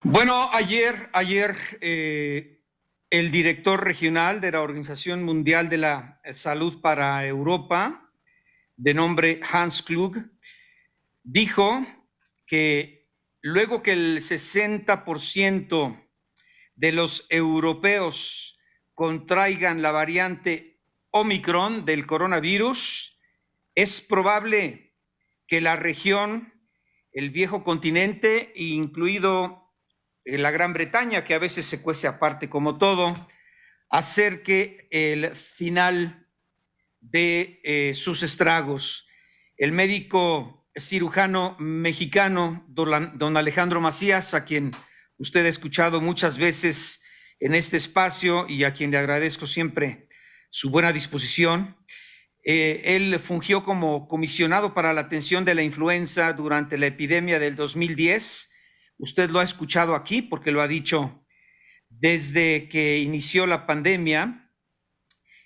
Bueno, ayer el director regional de la Organización Mundial de la Salud para Europa, de nombre Hans Klug, dijo que luego que el 60% de los europeos contraigan la variante Omicron del coronavirus, es probable que la región, el viejo continente, incluido la Gran Bretaña, que a veces se cuece aparte como todo, acerque el final de sus estragos. El médico cirujano mexicano, don Alejandro Macías, a quien usted ha escuchado muchas veces en este espacio y a quien le agradezco siempre su buena disposición, él fungió como comisionado para la atención de la influenza durante la epidemia del 2010. Usted lo ha escuchado aquí porque lo ha dicho desde que inició la pandemia.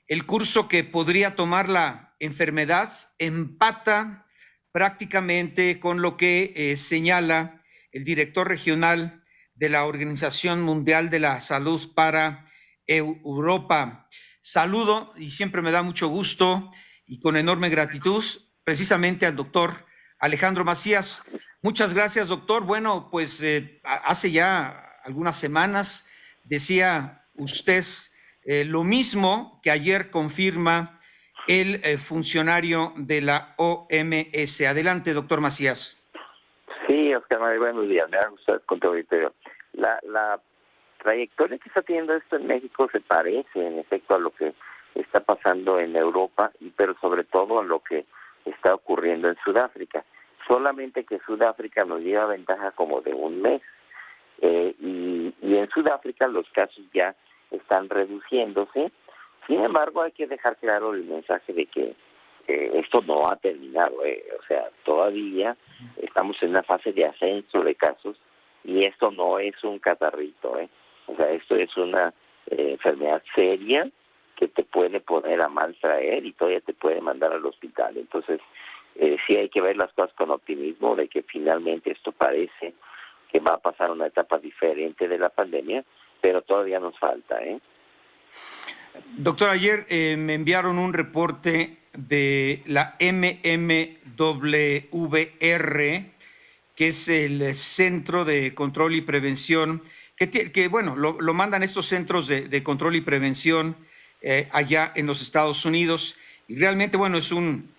El curso que podría tomar la enfermedad empata prácticamente con lo que señala el director regional de la Organización Mundial de la Salud para Europa. Saludo y siempre me da mucho gusto y con enorme gratitud precisamente al doctor Alejandro Macías. Muchas gracias, doctor. Bueno, pues hace ya algunas semanas decía usted lo mismo que ayer confirma el funcionario de la OMS. Adelante, doctor Macías. Sí, Oscar Mario, buenos días. Me da gusto con tu auditorio. La trayectoria que está teniendo esto en México se parece, en efecto, a lo que está pasando en Europa, pero sobre todo a lo que está ocurriendo en Sudáfrica. Solamente que Sudáfrica nos lleva ventaja como de un mes. Y en Sudáfrica los casos ya están reduciéndose. Sin embargo, hay que dejar claro el mensaje de que esto no ha terminado. O sea, todavía estamos en una fase de ascenso de casos y esto no es un catarrito. O sea, esto es una enfermedad seria que te puede poner a mal traer y todavía te puede mandar al hospital. Entonces, sí hay que ver las cosas con optimismo de que finalmente esto parece que va a pasar una etapa diferente de la pandemia, pero todavía nos falta. Doctor, ayer me enviaron un reporte de la MMWR, que es el Centro de Control y Prevención, que bueno, lo mandan estos centros de control y prevención allá en los Estados Unidos. Y realmente, bueno, es un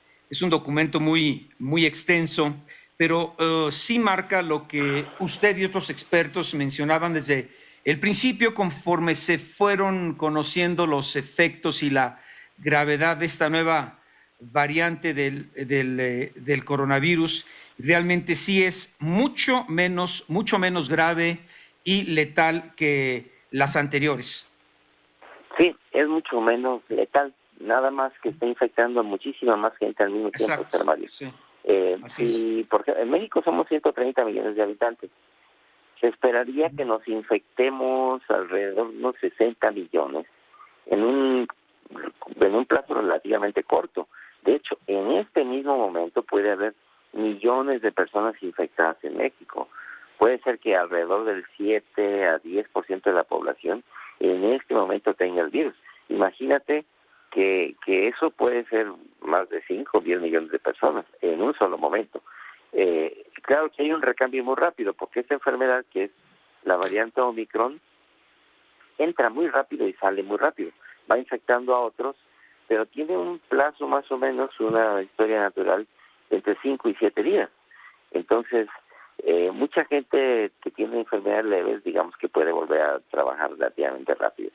documento muy extenso, pero sí marca lo que usted y otros expertos mencionaban desde el principio, conforme se fueron conociendo los efectos y la gravedad de esta nueva variante del coronavirus. Realmente sí es mucho menos grave y letal que las anteriores. Sí, es mucho menos letal, nada más que está infectando a muchísima más gente al mismo tiempo, Exacto, Mario. sí. Sí, porque en México somos 130 millones de habitantes. Se esperaría que nos infectemos alrededor de unos 60 millones en un plazo relativamente corto. De hecho, en este mismo momento puede haber millones de personas infectadas en México. Puede ser que alrededor del 7 a 10% de la población en este momento tenga el virus. Imagínate que eso puede ser más de 5 o 10 millones de personas en un solo momento. Claro que hay un recambio muy rápido, porque esta enfermedad, que es la variante Omicron, entra muy rápido y sale muy rápido. Va infectando a otros, pero tiene un plazo más o menos, una historia natural, entre 5 y 7 días. Entonces, mucha gente que tiene enfermedades leves, digamos que puede volver a trabajar relativamente rápido.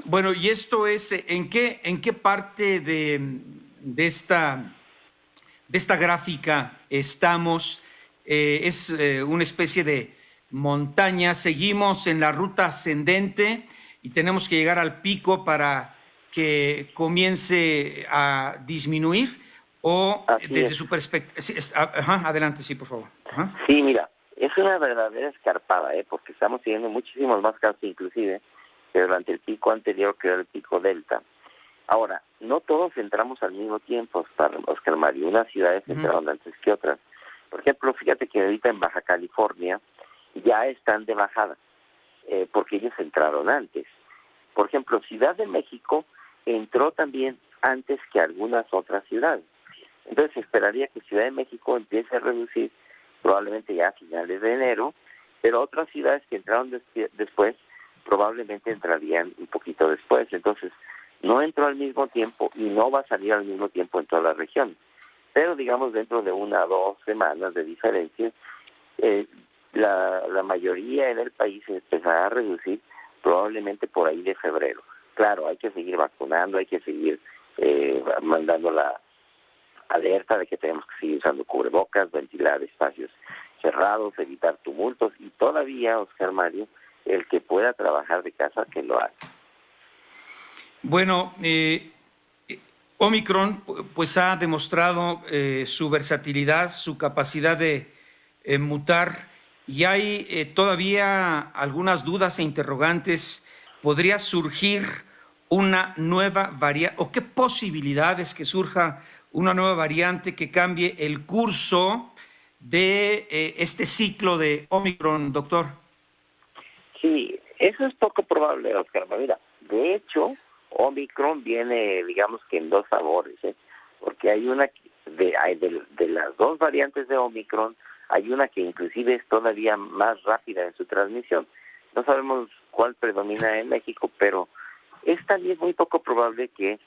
Bueno, y esto es, ¿en qué parte de esta gráfica estamos? Es una especie de montaña, seguimos en la ruta ascendente y tenemos que llegar al pico para que comience a disminuir, o Así desde es. su perspectiva. Sí, adelante, sí, por favor. Sí, mira, es una verdadera escarpada, porque estamos teniendo muchísimos más casos inclusive que durante el pico anterior, que era el pico delta. Ahora, no todos entramos al mismo tiempo, Oscar Mario. Unas ciudades entraron antes que otras. Por ejemplo, fíjate que ahorita en Baja California ya están de bajada, porque ellos entraron antes. Por ejemplo, Ciudad de México entró también antes que algunas otras ciudades. Entonces esperaría que Ciudad de México empiece a reducir probablemente ya a finales de enero, pero otras ciudades que entraron después probablemente entrarían un poquito después. Entonces no entró al mismo tiempo y no va a salir al mismo tiempo en todas las regiones. Pero digamos dentro de 1 o 2 semanas de diferencia, la mayoría en el país empezará a reducir probablemente por ahí de febrero. Claro, hay que seguir vacunando, hay que seguir mandando la alerta de que tenemos que seguir usando cubrebocas, ventilar espacios cerrados, evitar tumultos y todavía, Oscar Mario, el que pueda trabajar de casa, que lo haga. Bueno, Omicron pues ha demostrado su versatilidad, su capacidad de mutar, y hay todavía algunas dudas e interrogantes. ¿Podría surgir una nueva variante o qué posibilidades que surja una nueva variante que cambie el curso de este ciclo de Omicron, doctor? Sí, eso es poco probable, Oscar. Mira, de hecho, Omicron viene, digamos que en 2 sabores, porque hay una de las 2 variantes de Omicron, hay una que inclusive es todavía más rápida en su transmisión. No sabemos cuál predomina en México, pero es también muy poco probable que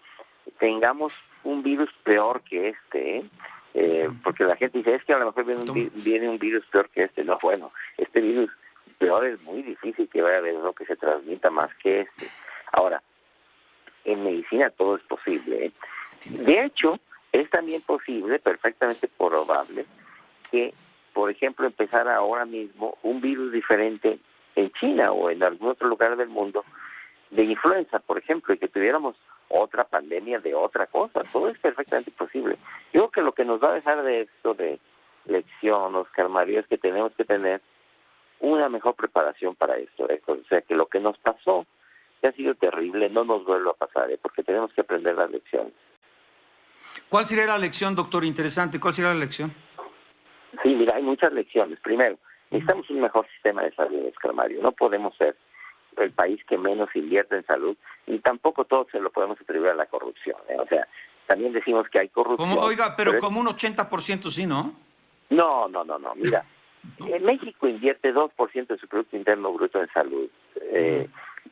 tengamos un virus peor que este, porque la gente dice, es que a lo mejor viene un virus peor que este. No, bueno, este virus peor es muy difícil que vaya a haber uno que se transmita más que este. Ahora, en medicina todo es posible. De hecho, es también posible, perfectamente probable, que, por ejemplo, empezara ahora mismo un virus diferente en China o en algún otro lugar del mundo de influenza, por ejemplo, y que tuviéramos otra pandemia de otra cosa. Todo es perfectamente posible. Yo creo que lo que nos va a dejar de esto de lección, Oscar Mario, es que tenemos que tener una mejor preparación para esto. O sea, que lo que nos pasó, que ha sido terrible, no nos vuelva a pasar, porque tenemos que aprender las lecciones. ¿Cuál sería la lección, doctor? Interesante. ¿Cuál sería la lección? Sí, mira, hay muchas lecciones. Primero, necesitamos un mejor sistema de salud, Oscar Mario. No podemos ser el país que menos invierte en salud, y tampoco todo se lo podemos atribuir a la corrupción. O sea, también decimos que hay corrupción. Oiga, pero como un 80% sí, ¿no? No. Mira, México invierte 2% de su Producto Interno Bruto en salud.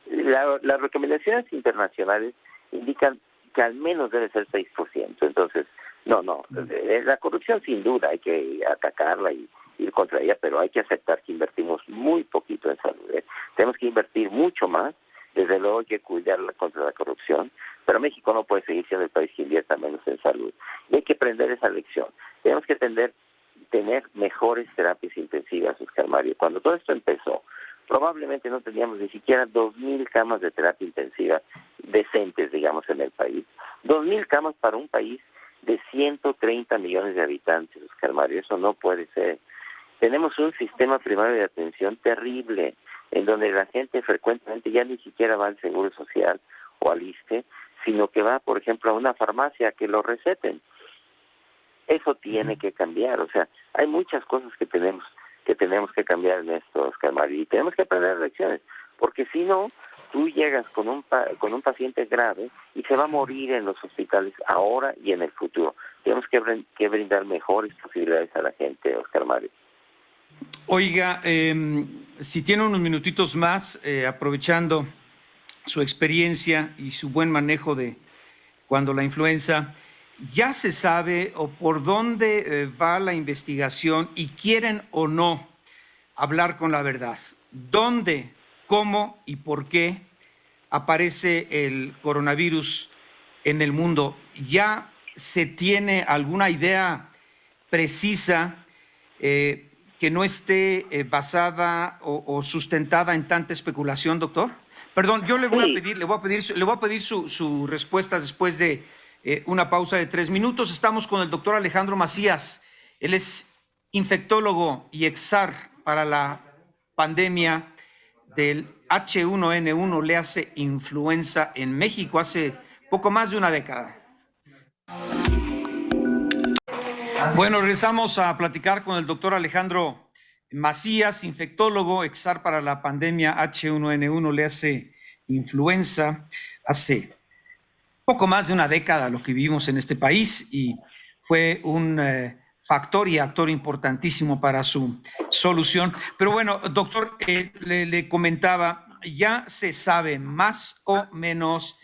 Las recomendaciones internacionales indican que al menos debe ser 6%. Entonces, no. La corrupción sin duda hay que atacarla y ir contra ella, pero hay que aceptar que invertimos muy poquito en salud. Tenemos que invertir mucho más. Desde luego hay que cuidarla contra la corrupción, pero México no puede seguir siendo el país que invierta menos en salud. Y hay que aprender esa lección. Tenemos que tener mejores terapias intensivas, Oscar Mario. Cuando todo esto empezó, probablemente no teníamos ni siquiera 2,000 camas de terapia intensiva decentes, digamos, en el país. 2,000 camas para un país de 130 millones de habitantes, Oscar Mario. Eso no puede ser. Tenemos un sistema primario de atención terrible, en donde la gente frecuentemente ya ni siquiera va al Seguro Social o al ISSSTE, sino que va, por ejemplo, a una farmacia que lo receten. Eso tiene que cambiar. O sea, hay muchas cosas que tenemos que cambiar en esto, Oscar Mario, y tenemos que aprender lecciones, porque si no, tú llegas con un paciente grave y se va a morir en los hospitales ahora y en el futuro. Tenemos que brindar mejores posibilidades a la gente, Oscar Mario. Oiga, si tiene unos minutitos más, aprovechando su experiencia y su buen manejo de cuando la influenza, ¿ya se sabe o por dónde va la investigación y quieren o no hablar con la verdad? ¿Dónde, cómo y por qué aparece el coronavirus en el mundo? ¿Ya se tiene alguna idea precisa que no esté basada o sustentada en tanta especulación, doctor? Perdón, yo le voy a pedir su respuesta después de una pausa de 3 minutos. Estamos con el doctor Alejandro Macías. Él es infectólogo y exar para la pandemia del H1N1, le hace influenza en México hace poco más de una década. Bueno, regresamos a platicar con el doctor Alejandro Macías, infectólogo, exar para la pandemia H1N1, le hace influenza, hace poco más de una década lo que vivimos en este país y fue un factor y actor importantísimo para su solución. Pero bueno, doctor, le comentaba, ya se sabe más o menos,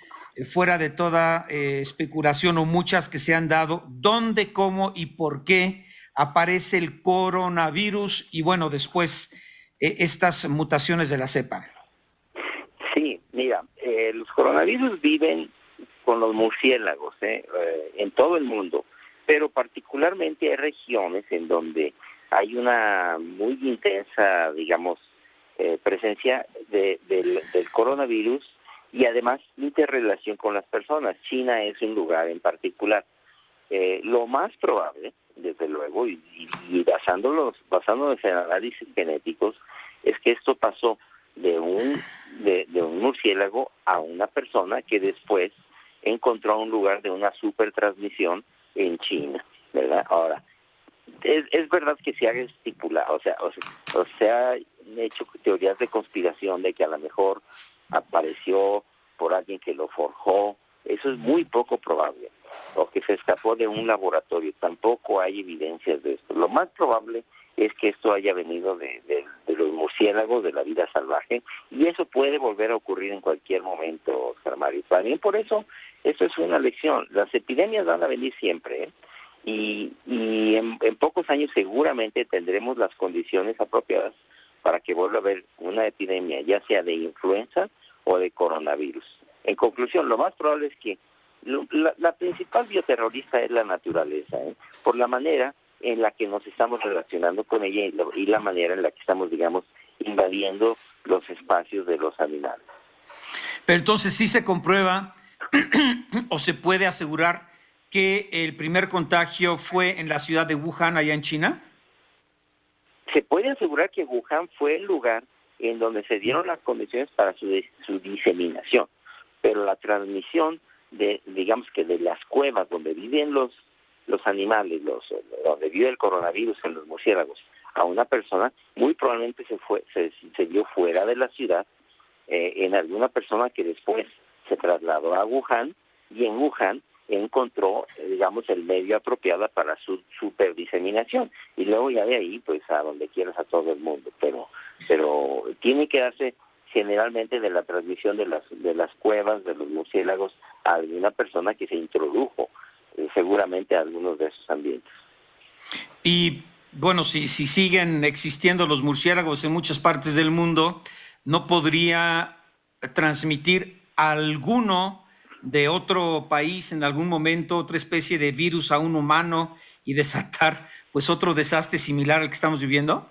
fuera de toda especulación o muchas que se han dado, dónde, cómo y por qué aparece el coronavirus y bueno, después estas mutaciones de la cepa. Sí, mira, los coronavirus viven con los murciélagos en todo el mundo, pero particularmente hay regiones en donde hay una muy intensa, digamos, presencia del coronavirus y además interrelación con las personas. China es un lugar en particular. Lo más probable, desde luego, y basándonos en análisis genéticos, es que esto pasó de un murciélago a una persona que después encontró un lugar de una supertransmisión en China, ¿verdad? Ahora, es verdad que se ha estipulado, o se han hecho teorías de conspiración de que a lo mejor apareció por alguien que lo forjó. Eso es muy poco probable, o que se escapó de un laboratorio. Tampoco hay evidencias de esto. Lo más probable es que esto haya venido de los murciélagos, de la vida salvaje, y eso puede volver a ocurrir en cualquier momento, Oscar Mario. También por eso, esto es una lección. Las epidemias van a venir siempre, y en pocos años seguramente tendremos las condiciones apropiadas para que vuelva a haber una epidemia, ya sea de influenza o de coronavirus. En conclusión, lo más probable es que la principal bioterrorista es la naturaleza, por la manera en la que nos estamos relacionando con ella y la manera en la que estamos, digamos, invadiendo los espacios de los animales. Pero entonces sí se comprueba o se puede asegurar que el primer contagio fue en la ciudad de Wuhan, allá en China. Se puede asegurar que Wuhan fue el lugar en donde se dieron las condiciones para su diseminación, pero la transmisión digamos que de las cuevas donde viven los animales, donde vive el coronavirus en los murciélagos, a una persona, muy probablemente se dio fuera de la ciudad, en alguna persona que después se trasladó a Wuhan, y en Wuhan encontró, digamos, el medio apropiado para su superdiseminación, y luego ya de ahí, pues, a donde quieras, a todo el mundo, pero tiene que darse generalmente de la transmisión de las cuevas, de los murciélagos, a alguna persona que se introdujo seguramente a algunos de esos ambientes. Y bueno, si siguen existiendo los murciélagos en muchas partes del mundo, ¿no podría transmitir alguno de otro país en algún momento, otra especie de virus a un humano y desatar pues otro desastre similar al que estamos viviendo?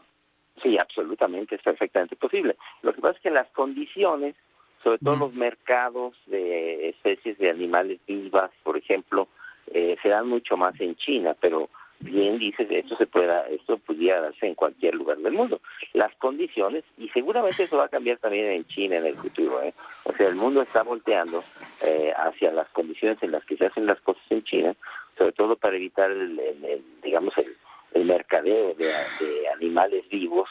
Sí, absolutamente, es perfectamente posible. Lo que pasa es que las condiciones, sobre todo los mercados de especies de animales vivas, por ejemplo, se dan mucho más en China, pero bien dices, esto pudiera darse en cualquier lugar del mundo. Las condiciones, y seguramente eso va a cambiar también en China en el futuro, o sea, el mundo está volteando hacia las condiciones en las que se hacen las cosas en China, sobre todo para evitar el mercadeo de animales vivos,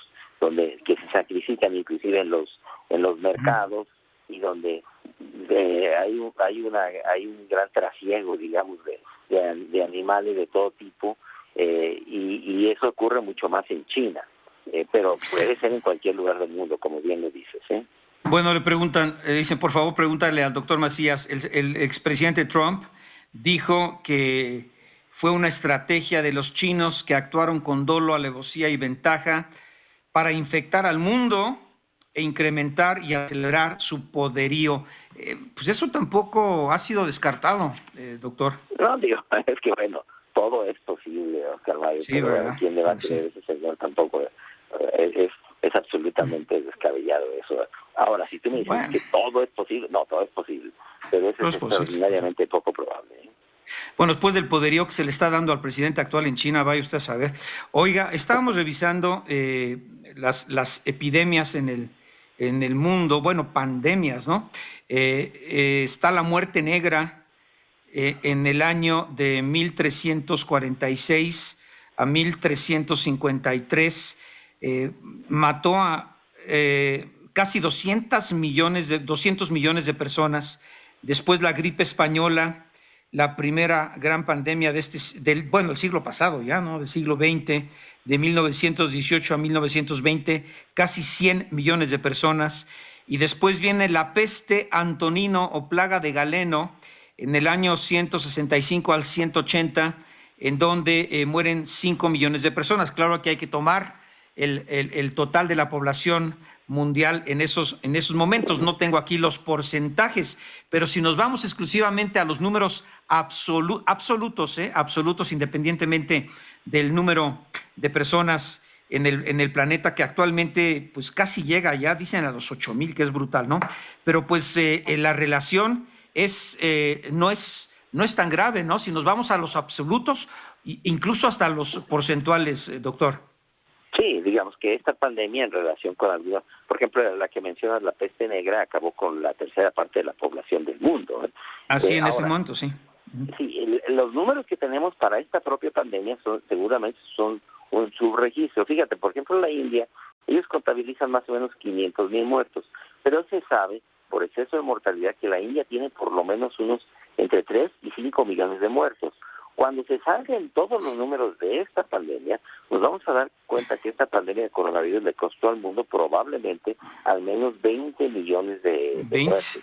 que se sacrifican inclusive en los mercados, y donde hay un gran trasiego, digamos, de animales de todo tipo, y eso ocurre mucho más en China, pero puede ser en cualquier lugar del mundo, como bien lo dices. Bueno, le preguntan, dicen, por favor, pregúntale al doctor Macías, el expresidente Trump dijo que fue una estrategia de los chinos que actuaron con dolo, alevosía y ventaja para infectar al mundo e incrementar y acelerar su poderío. Pues eso tampoco ha sido descartado, doctor. No, digo, es que bueno, todo es posible, Oscar Mario, sí, pero ¿verdad? ¿quién le va a creer ese señor? Tampoco es absolutamente descabellado eso. Ahora, si tú me dices que todo es posible, no, todo es posible, pero eso es extraordinariamente poco probable. Bueno, después del poderío que se le está dando al presidente actual en China, vaya usted a saber. Oiga, estábamos revisando las epidemias en el mundo, bueno, pandemias, ¿no? Está la muerte negra en el año de 1346 a 1353. mató a casi 200 millones de personas. Después la gripe española, la primera gran pandemia del siglo pasado ya, ¿no? Del siglo XX, de 1918 a 1920, casi 100 millones de personas. Y después viene la peste Antonino o plaga de Galeno en el año 165 al 180, en donde mueren 5 millones de personas. Claro que hay que tomar el total de la población mundial en esos momentos. No tengo aquí los porcentajes, pero si nos vamos exclusivamente a los números absolutos, independientemente del número de personas en el planeta, que actualmente pues casi llega ya, dicen, a los 8,000, que es brutal, ¿no? Pero pues la relación no es tan grave, ¿no? Si nos vamos a los absolutos, incluso hasta los porcentuales, doctor. Sí, digamos que esta pandemia en relación con alguna, por ejemplo, la que mencionas, la peste negra, acabó con la tercera parte de la población del mundo. Así en Ahora, ese momento, sí. Sí, los números que tenemos para esta propia pandemia seguramente son un subregistro. Fíjate, por ejemplo, la India, ellos contabilizan más o menos 500,000 muertos, pero se sabe por exceso de mortalidad que la India tiene por lo menos unos entre 3 y 5 millones de muertos. Cuando se salgan todos los números de esta pandemia, nos vamos a dar cuenta que esta pandemia de coronavirus le costó al mundo probablemente al menos 20 millones de muertos.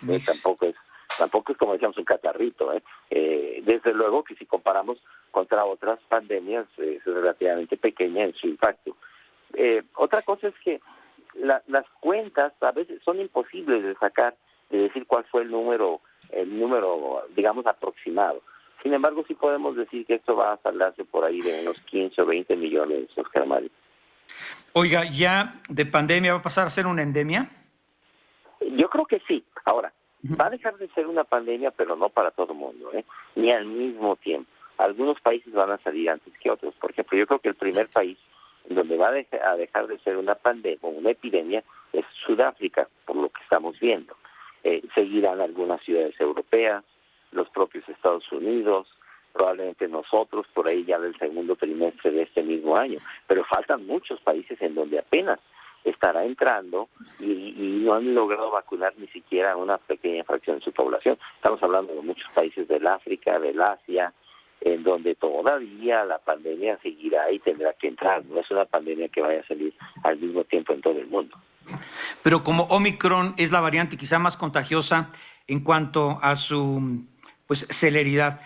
Tampoco es como decíamos un catarrito. Desde luego que si comparamos contra otras pandemias es relativamente pequeña en su impacto. Otra cosa es que las cuentas a veces son imposibles de sacar, de decir cuál fue el número digamos aproximado. Sin embargo, sí podemos decir que esto va a saldarse por ahí de unos 15 o 20 millones, Oscar Mario. Oiga, ¿ya de pandemia va a pasar a ser una endemia? Yo creo que sí. Ahora, va a dejar de ser una pandemia, pero no para todo el mundo, ni al mismo tiempo. Algunos países van a salir antes que otros. Por ejemplo, yo creo que el primer país en donde va a dejar de ser una pandemia o una epidemia es Sudáfrica, por lo que estamos viendo. Seguirán algunas ciudades europeas, los propios Estados Unidos, probablemente nosotros por ahí ya del segundo trimestre de este mismo año, pero faltan muchos países en donde apenas estará entrando y no han logrado vacunar ni siquiera una pequeña fracción de su población. Estamos hablando de muchos países del África, del Asia, en donde todavía la pandemia seguirá y tendrá que entrar. No es una pandemia que vaya a salir al mismo tiempo en todo el mundo. Pero como Omicron es la variante quizá más contagiosa en cuanto a su celeridad,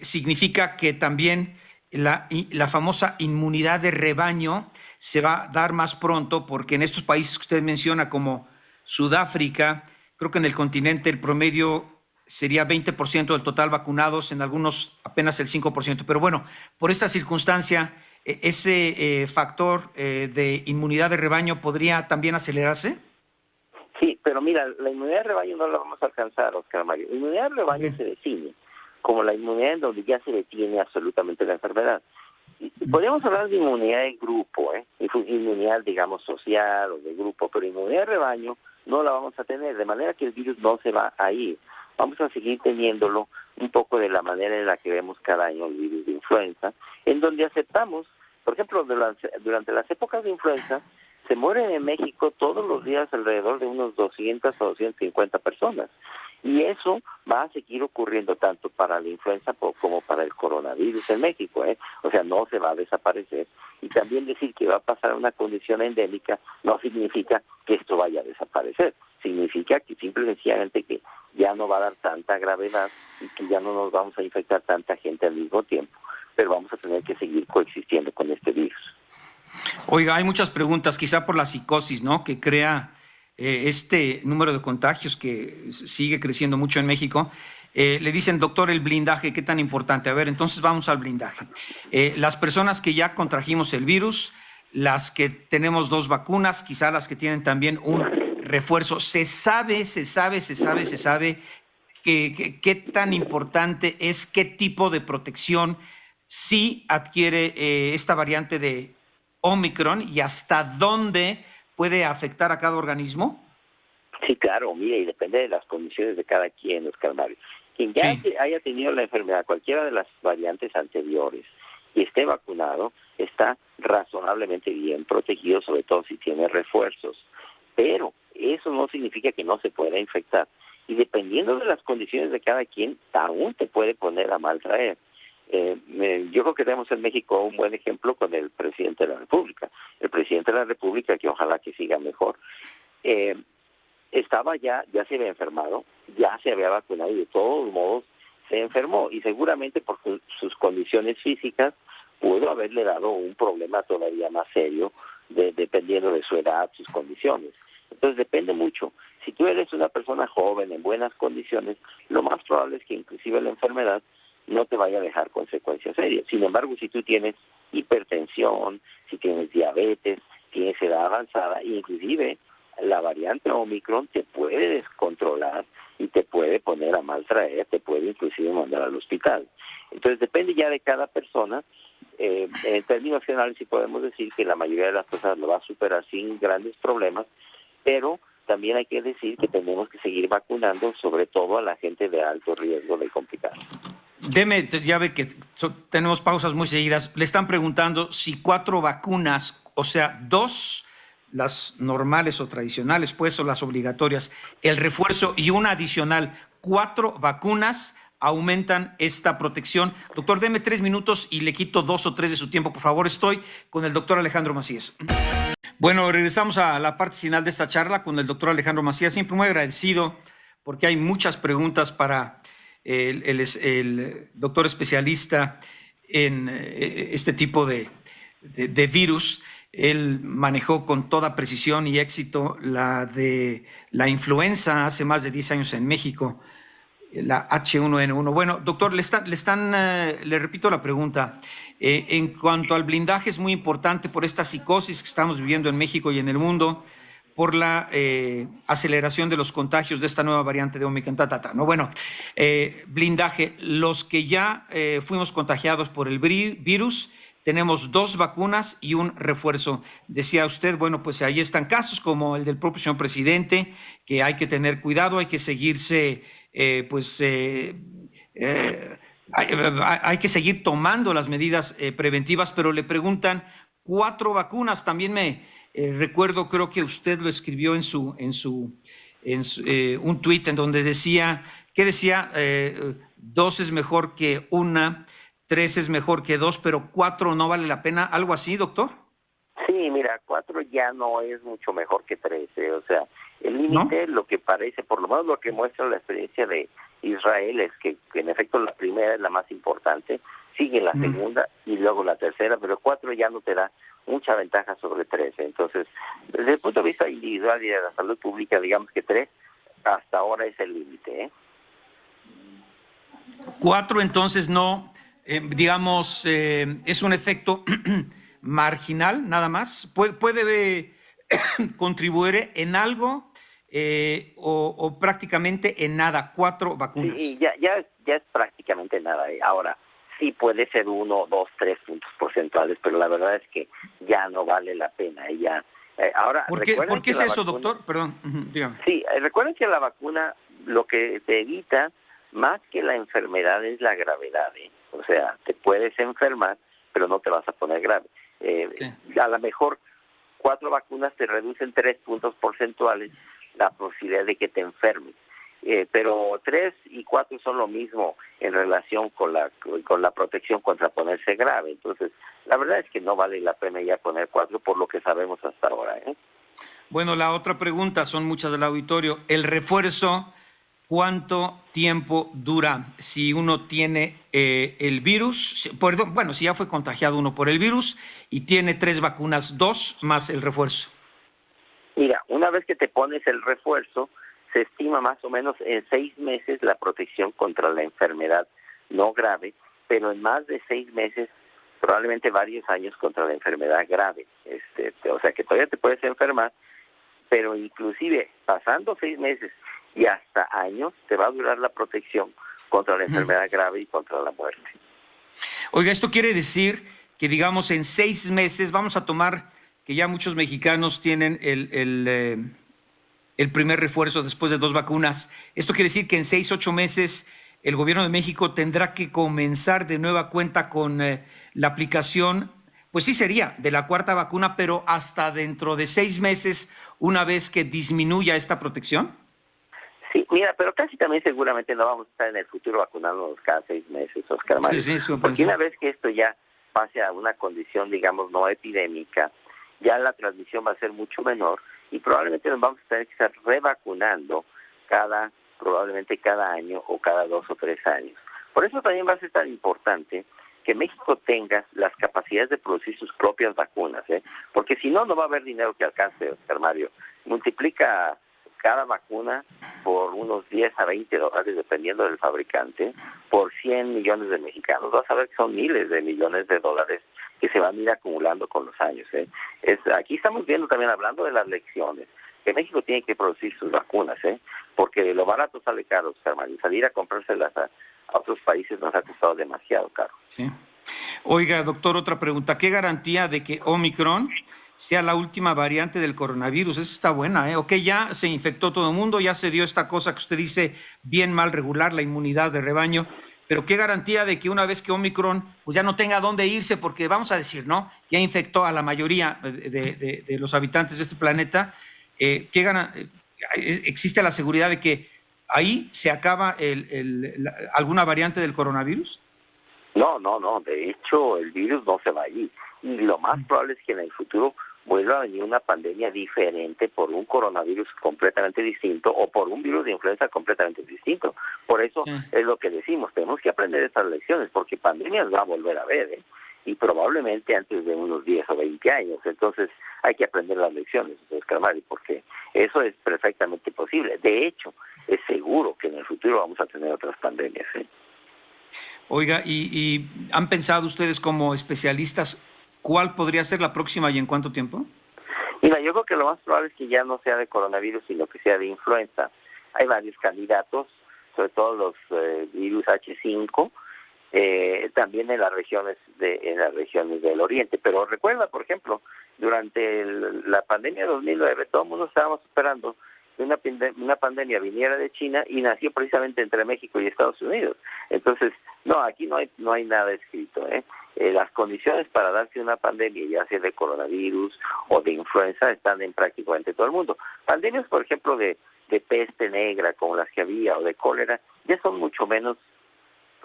significa que también la famosa inmunidad de rebaño se va a dar más pronto, porque en estos países que usted menciona como Sudáfrica, creo que en el continente el promedio sería 20% del total vacunados, en algunos apenas el 5%. Pero bueno, por esta circunstancia, ese factor de inmunidad de rebaño podría también acelerarse. Sí, pero mira, la inmunidad de rebaño no la vamos a alcanzar, Oscar Mario. La inmunidad de rebaño se define como la inmunidad en donde ya se detiene absolutamente la enfermedad. Podríamos hablar de inmunidad de grupo, inmunidad, digamos, social o de grupo, pero inmunidad de rebaño no la vamos a tener, de manera que el virus no se va a ir. Vamos a seguir teniéndolo un poco de la manera en la que vemos cada año el virus de influenza, en donde aceptamos, por ejemplo, durante las épocas de influenza, se mueren en México todos los días alrededor de unos 200 o 250 personas. Y eso va a seguir ocurriendo tanto para la influenza como para el coronavirus en México. O sea, no se va a desaparecer. Y también decir que va a pasar a una condición endémica no significa que esto vaya a desaparecer. Significa que simple y sencillamente que ya no va a dar tanta gravedad y que ya no nos vamos a infectar tanta gente al mismo tiempo. Pero vamos a tener que seguir coexistiendo con este virus. Oiga, hay muchas preguntas, quizá por la psicosis, ¿no?, que crea este número de contagios que sigue creciendo mucho en México. Le dicen, doctor, el blindaje, ¿qué tan importante? A ver, entonces vamos al blindaje. Las personas que ya contrajimos el virus, las que tenemos 2 vacunas, quizá las que tienen también un refuerzo, se sabe qué tan importante es, qué tipo de protección sí adquiere esta variante de Omicron y hasta dónde puede afectar a cada organismo. Sí, claro, mire, y depende de las condiciones de cada quien, Oscar Mario. Quien ya haya tenido la enfermedad, cualquiera de las variantes anteriores, y esté vacunado, está razonablemente bien protegido, sobre todo si tiene refuerzos. Pero eso no significa que no se pueda infectar. Y dependiendo de las condiciones de cada quien, aún te puede poner a mal traer. Yo creo que tenemos en México un buen ejemplo con el presidente de la República. El presidente de la República, que ojalá que siga mejor, estaba ya se había enfermado, ya se había vacunado y de todos modos se enfermó. Y seguramente por sus condiciones físicas pudo haberle dado un problema todavía más serio, dependiendo de su edad, sus condiciones. Entonces depende mucho. Si tú eres una persona joven, en buenas condiciones, lo más probable es que inclusive la enfermedad no te vaya a dejar consecuencias serias. Sin embargo, si tú tienes hipertensión, si tienes diabetes, tienes edad avanzada, inclusive la variante Omicron te puede descontrolar y te puede poner a mal traer, te puede inclusive mandar al hospital. Entonces depende ya de cada persona. En términos generales sí podemos decir que la mayoría de las personas lo va a superar sin grandes problemas, pero también hay que decir que tenemos que seguir vacunando, sobre todo a la gente de alto riesgo de complicarse. Deme, ya ve que tenemos pausas muy seguidas. Le están preguntando si 4 vacunas, o sea, 2, las normales o tradicionales, pues, o las obligatorias, el refuerzo y una adicional, 4 vacunas aumentan esta protección. Doctor, deme 3 minutos y le quito 2 o 3 de su tiempo, por favor. Estoy con el doctor Alejandro Macías. Bueno, regresamos a la parte final de esta charla con el doctor Alejandro Macías. Siempre muy agradecido porque hay muchas preguntas para el doctor especialista en este tipo de virus. Él manejó con toda precisión y éxito la de la influenza hace más de 10 años en México, la H1N1. Bueno, doctor, le repito la pregunta. En cuanto al blindaje, es muy importante por esta psicosis que estamos viviendo en México y en el mundo, por la aceleración de los contagios de esta nueva variante de Omicron, ¿no? Bueno, blindaje, los que ya fuimos contagiados por el virus, tenemos 2 vacunas y un refuerzo. Decía usted, bueno, pues ahí están casos como el del propio señor presidente, que hay que tener cuidado, hay que seguirse, hay que seguir tomando las medidas preventivas, pero le preguntan 4 vacunas. También me recuerdo, creo que usted lo escribió en un tuit en donde decía, ¿qué decía? 2 es mejor que 1, 3 es mejor que 2, pero 4 no vale la pena. ¿Algo así, doctor? Sí, mira, 4 ya no es mucho mejor que 3. O sea, el límite, ¿no? Lo que parece, por lo menos lo que muestra la experiencia de Israel, es que en efecto la primera es la más importante, sigue la segunda y luego la tercera, pero 4 ya no te da mucha ventaja sobre 3. Entonces, desde el punto de vista individual y de la salud pública, digamos que 3 hasta ahora es el límite. 4 entonces no, digamos, es un efecto marginal nada más. ¿Puede contribuir en algo o prácticamente en nada? 4 vacunas. Sí, ya es prácticamente nada. Ahora, sí puede ser 1, 2, 3 puntos porcentuales, pero la verdad es que ya no vale la pena. Ahora, ¿Por qué es eso, doctor? Perdón, dígame. Sí, recuerden que la vacuna lo que te evita más que la enfermedad es la gravedad. O sea, te puedes enfermar, pero no te vas a poner grave. Sí. A lo mejor 4 vacunas te reducen 3 puntos porcentuales la posibilidad de que te enfermes. Pero 3 y 4 son lo mismo en relación con la protección contra ponerse grave. Entonces, la verdad es que no vale la pena ya poner 4 por lo que sabemos hasta ahora. Bueno, la otra pregunta, son muchas del auditorio. El refuerzo, ¿cuánto tiempo dura si uno tiene el virus? Bueno, si ya fue contagiado uno por el virus y tiene 3 vacunas, 2 más el refuerzo. Mira, una vez que te pones el refuerzo, se estima más o menos en 6 meses la protección contra la enfermedad no grave, pero en más de 6 meses, probablemente varios años contra la enfermedad grave. O sea que todavía te puedes enfermar, pero inclusive pasando 6 meses y hasta años te va a durar la protección contra la enfermedad grave y contra la muerte. Oiga, esto quiere decir que, digamos, en 6 meses, vamos a tomar que ya muchos mexicanos tienen el primer refuerzo después de 2 vacunas. Esto quiere decir que en 6, 8 meses el gobierno de México tendrá que comenzar de nueva cuenta con la aplicación, pues sí sería de la cuarta vacuna, pero hasta dentro de 6 meses, una vez que disminuya esta protección. Sí, mira, pero casi también seguramente no vamos a estar en el futuro vacunándonos cada 6 meses, Oscar Sí, Mario, sí, eso porque pensé. una vez que esto ya pase a una condición, digamos, no epidémica, ya la transmisión va a ser mucho menor y probablemente nos vamos a tener que estar revacunando probablemente cada año o cada 2 o 3 años. Por eso también va a ser tan importante que México tenga las capacidades de producir sus propias vacunas, porque si no, no va a haber dinero que alcance, Oscar Mario. Multiplica cada vacuna por unos 10 a 20 dólares, dependiendo del fabricante, por 100 millones de mexicanos. Vas a ver que son miles de millones de dólares que se van a ir acumulando con los años. Aquí estamos viendo también, hablando de las lecciones, que México tiene que producir sus vacunas, porque lo barato sale caro, Oscar Mario. Salir a comprárselas a otros países nos ha costado demasiado caro. Sí. Oiga, doctor, otra pregunta. ¿Qué garantía de que Omicron sea la última variante del coronavirus? Esa está buena, ¿eh? Ok, ya se infectó todo el mundo, ya se dio esta cosa que usted dice, bien, mal, regular, la inmunidad de rebaño, pero ¿qué garantía de que una vez que Omicron pues ya no tenga dónde irse? Porque vamos a decir, ¿no? Ya infectó a la mayoría de los habitantes de este planeta. ¿Existe la seguridad de que ahí se acaba alguna variante del coronavirus? No, no, no. De hecho, el virus no se va allí. Y lo más probable es que en el futuro vuelva a venir una pandemia diferente por un coronavirus completamente distinto o por un virus de influenza completamente distinto. Por eso Sí. es lo que decimos, tenemos que aprender estas lecciones, porque pandemias va a volver a haber, y probablemente antes de unos 10 o 20 años. Entonces hay que aprender las lecciones, Oscar Mario, porque eso es perfectamente posible. De hecho, es seguro que en el futuro vamos a tener otras pandemias. Oiga, ¿y han pensado ustedes como especialistas cuál podría ser la próxima y en cuánto tiempo? Mira, yo creo que lo más probable es que ya no sea de coronavirus, sino que sea de influenza. Hay varios candidatos, sobre todo los virus H5, también en las regiones del Oriente. Pero recuerda, por ejemplo, durante la pandemia de 2009, todo el mundo estábamos esperando que una pandemia viniera de China y nació precisamente entre México y Estados Unidos. Entonces, no, aquí no hay nada escrito. Las condiciones para darse una pandemia, ya sea de coronavirus o de influenza, están en prácticamente todo el mundo. Pandemias, por ejemplo, de peste negra, como las que había, o de cólera, ya son mucho menos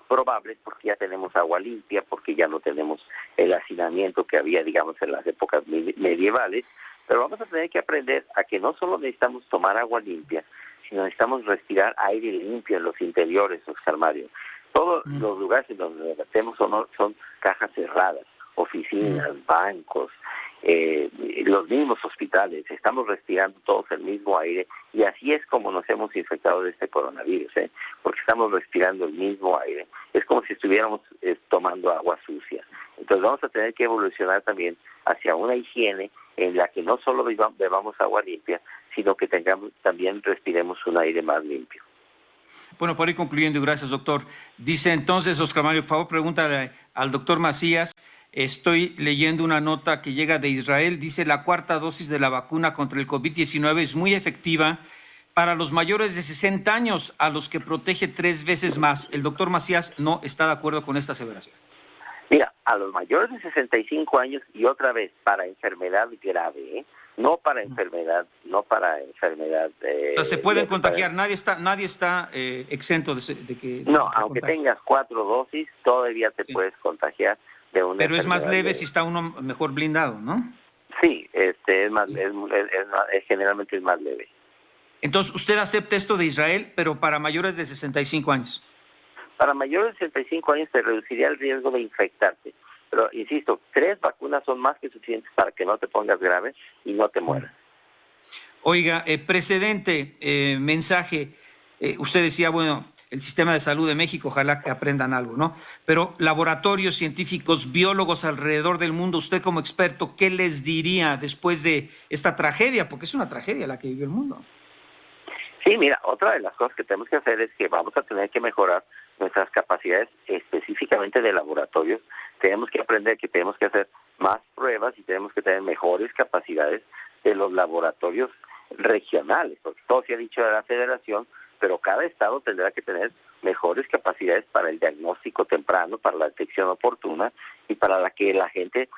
probables porque ya tenemos agua limpia, porque ya no tenemos el hacinamiento que había, digamos, en las épocas medievales. Pero vamos a tener que aprender a que no solo necesitamos tomar agua limpia, sino necesitamos respirar aire limpio en los interiores, Oscar Mario. Todos los lugares en donde nos metemos son cajas cerradas, oficinas, bancos, los mismos hospitales. Estamos respirando todos el mismo aire y así es como nos hemos infectado de este coronavirus, porque estamos respirando el mismo aire. Es como si estuviéramos tomando agua sucia. Entonces vamos a tener que evolucionar también hacia una higiene en la que no solo bebamos agua limpia, sino que también respiremos un aire más limpio. Bueno, para ir concluyendo, y gracias, doctor. Dice entonces, Oscar Mario, por favor, pregúntale al doctor Macías. Estoy leyendo una nota que llega de Israel. Dice, la cuarta dosis de la vacuna contra el COVID-19 es muy efectiva para los mayores de 60 años, a los que protege 3 veces más. El doctor Macías no está de acuerdo con esta aseveración. Mira, a los mayores de 65 años y otra vez para enfermedad grave, no para enfermedad. O sea, se pueden contagiar, nadie está exento de que... No, de aunque contagio. tengas 4 dosis, todavía te puedes contagiar de una Pero es más enfermedad leve si está uno mejor blindado, ¿no? Sí, generalmente es más leve. Entonces, usted acepta esto de Israel, pero para mayores de 65 años. Para mayores de 65 años te reduciría el riesgo de infectarte. Pero, insisto, 3 vacunas son más que suficientes para que no te pongas grave y no te mueras. Oiga, precedente, mensaje. Usted decía, bueno, el sistema de salud de México, ojalá que aprendan algo, ¿no? Pero laboratorios científicos, biólogos alrededor del mundo, usted como experto, ¿qué les diría después de esta tragedia? Porque es una tragedia la que vivió el mundo. Sí, mira, otra de las cosas que tenemos que hacer es que vamos a tener que mejorar nuestras capacidades específicamente de laboratorios. Tenemos que aprender que tenemos que hacer más pruebas y tenemos que tener mejores capacidades de los laboratorios regionales, porque todo se ha dicho de la federación, pero cada estado tendrá que tener mejores capacidades para el diagnóstico temprano, para la detección oportuna y para la que la gente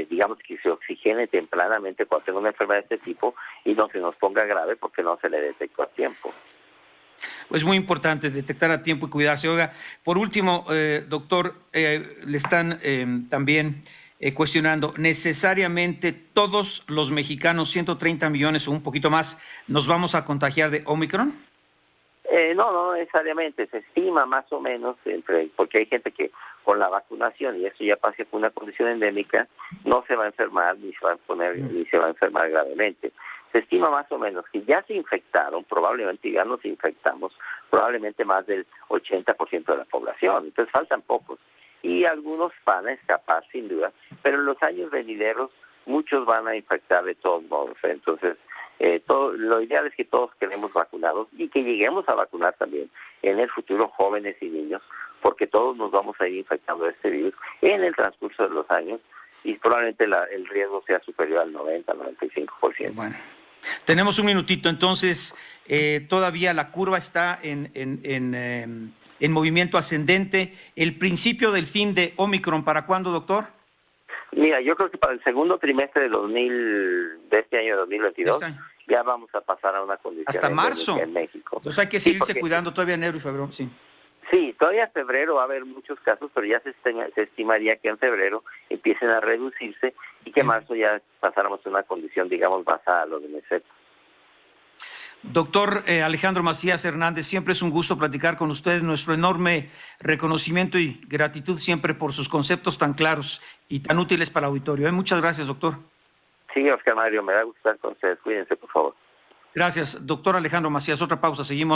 digamos que se oxigene tempranamente cuando tenga una enfermedad de este tipo y no se nos ponga grave porque no se le detectó a tiempo. Es muy importante detectar a tiempo y cuidarse. Oiga, por último, doctor, le están también cuestionando, ¿necesariamente todos los mexicanos, 130 millones o un poquito más, nos vamos a contagiar de Omicron? No necesariamente, se estima más o menos, porque hay gente que con la vacunación, y eso ya pasa por una condición endémica, no se va a enfermar ni se va a enfermar gravemente. Se estima más o menos que ya se infectaron, probablemente ya nos infectamos, probablemente más del 80% de la población, entonces faltan pocos. Y algunos van a escapar sin duda, pero en los años venideros muchos van a infectar de todos modos. Entonces, lo ideal es que todos quedemos vacunados y que lleguemos a vacunar también en el futuro jóvenes y niños, porque todos nos vamos a ir infectando de este virus en el transcurso de los años y probablemente el riesgo sea superior al 90-95%. Bueno, tenemos un minutito, entonces todavía la curva está en movimiento ascendente. ¿El principio del fin de Omicron para cuándo, doctor? Mira, yo creo que para el segundo trimestre de este año 2022 ya vamos a pasar a una condición hasta marzo en México. Entonces hay que seguirse cuidando todavía enero y febrero, sí. Sí, todavía en febrero va a haber muchos casos, pero ya se estimaría que en febrero empiecen a reducirse y que en marzo ya pasáramos a una condición, digamos, basada en lo de meseta. Doctor Alejandro Macías Hernández, siempre es un gusto platicar con usted. Nuestro enorme reconocimiento y gratitud siempre por sus conceptos tan claros y tan útiles para el auditorio. Muchas gracias, doctor. Sí, Oscar Mario, me da gusto estar con ustedes. Cuídense, por favor. Gracias, doctor Alejandro Macías. Otra pausa, seguimos.